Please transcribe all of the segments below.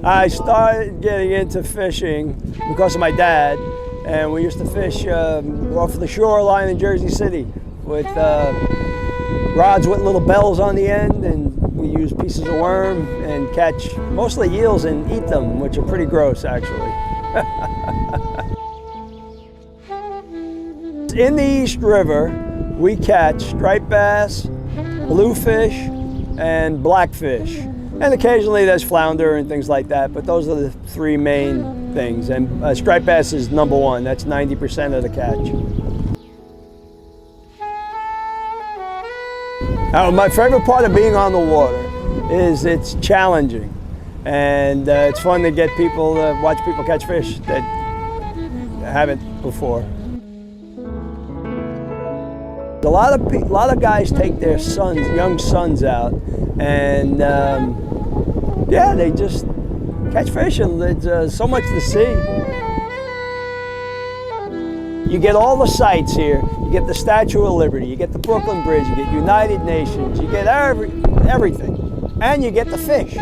I started getting into fishing because of my dad, and we used to fish off the shoreline in Jersey City with rods with little bells on the end, and we use pieces of worm and catch mostly eels and eat them, which are pretty gross actually. In the East River, we catch striped bass, bluefish, and blackfish. And occasionally there's flounder and things like that, but those are the three main things. And striped bass is number one. That's 90% of the catch. Now, my favorite part of being on the water is it's challenging. And it's fun to get people, watch people catch fish that haven't before. A lot of guys take their sons, young sons out, and yeah, they just catch fish, and there's so much to see. You get all the sights here. You get the Statue of Liberty, you get the Brooklyn Bridge, you get United Nations, you get everything, and you get the fish.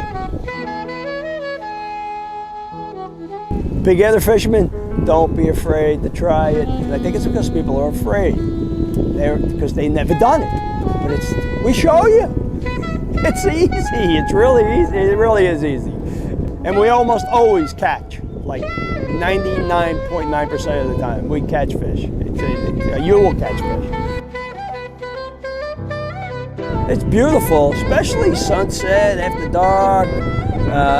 Big other fishermen, don't be afraid to try it. And I think it's because people are afraid. Because they've never done it. But we show you. It's easy. It's really easy. It really is easy. And we almost always catch, like 99.9% of the time, we catch fish. You will catch fish. It's beautiful, especially sunset, after dark,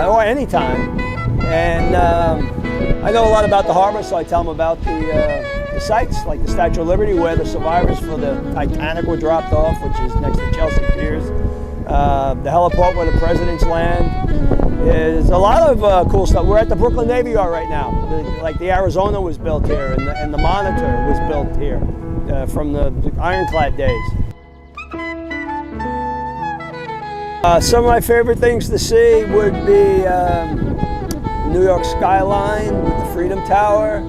or any time. And I know a lot about the harbor, so I tell them about the sites, like the Statue of Liberty, where the survivors for the Titanic were dropped off, which is next to Chelsea Piers. The heliport where the presidents land. There's a lot of cool stuff. We're at the Brooklyn Navy Yard right now. Like the Arizona was built here, and the Monitor was built here from the ironclad days. Some of my favorite things to see would be New York skyline with the Freedom Tower,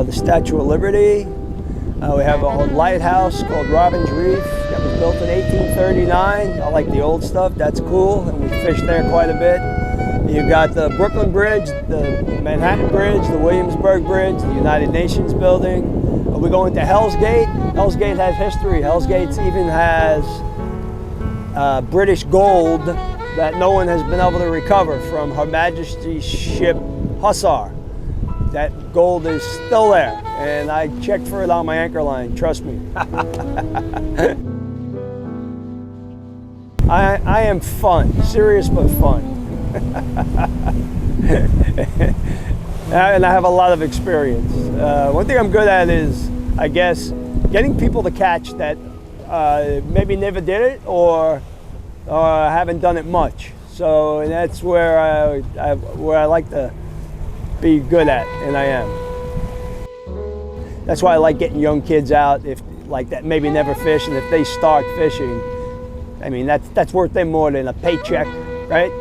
the Statue of Liberty. We have a lighthouse called Robin's Reef that was built in 1839. I like the old stuff, that's cool, and we fish there quite a bit. You've got the Brooklyn Bridge, the Manhattan Bridge, the Williamsburg Bridge, the United Nations building. We go into Hell's Gate. Hell's Gate has history. Hell's Gate even has British gold that no one has been able to recover from Her Majesty's ship Hussar. That gold is still there, and I checked for it on my anchor line, trust me. I am fun, serious but fun. And I have a lot of experience. One thing I'm good at is, I guess, getting people to catch that maybe never did it or haven't done it much. So that's where I like to be good at, and I am. That's why I like getting young kids out, if like that maybe never fish, and if they start fishing, I mean that's worth them more than a paycheck, right?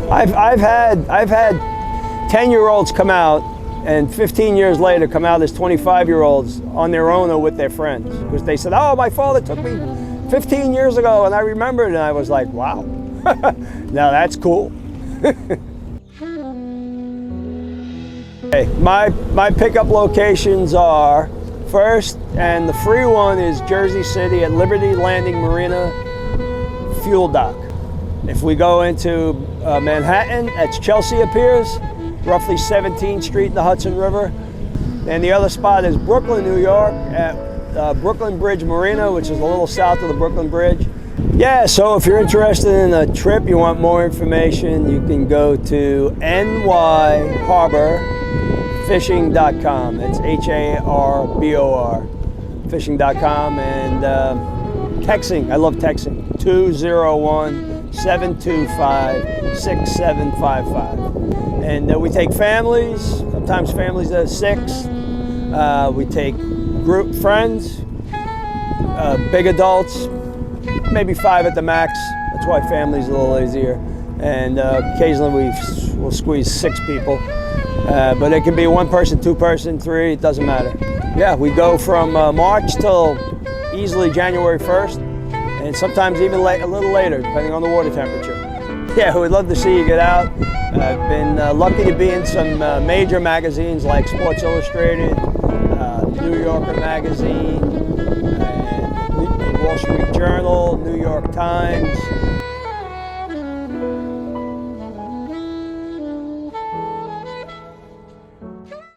I've had 10-year-olds come out, and 15 years later come out as 25-year-olds on their own or with their friends, because they said, "Oh, my father took me 15 years ago, and I remembered," and I was like, "Wow, now that's cool." Okay, my pickup locations are, first, and the free one is Jersey City at Liberty Landing Marina Fuel Dock. If we go into Manhattan, that's Chelsea Piers, roughly 17th Street in the Hudson River. And the other spot is Brooklyn, New York at Brooklyn Bridge Marina, which is a little south of the Brooklyn Bridge. Yeah, so if you're interested in a trip, you want more information, you can go to nyharborfishing.com. It's HARBOR, fishing.com, and texting. I love texting. 201-725-6755. And we take families, sometimes families of 6. We take group friends, big adults, maybe 5 at the max. That's why family's a little easier. And occasionally we'll squeeze 6 people. But it can be 1 person, 2 person, 3, it doesn't matter. Yeah, we go from March till easily January 1st, and sometimes even a little later, depending on the water temperature. Yeah, we'd love to see you get out. I've been lucky to be in some major magazines like Sports Illustrated, New Yorker Magazine, Wall Street Journal, New York Times.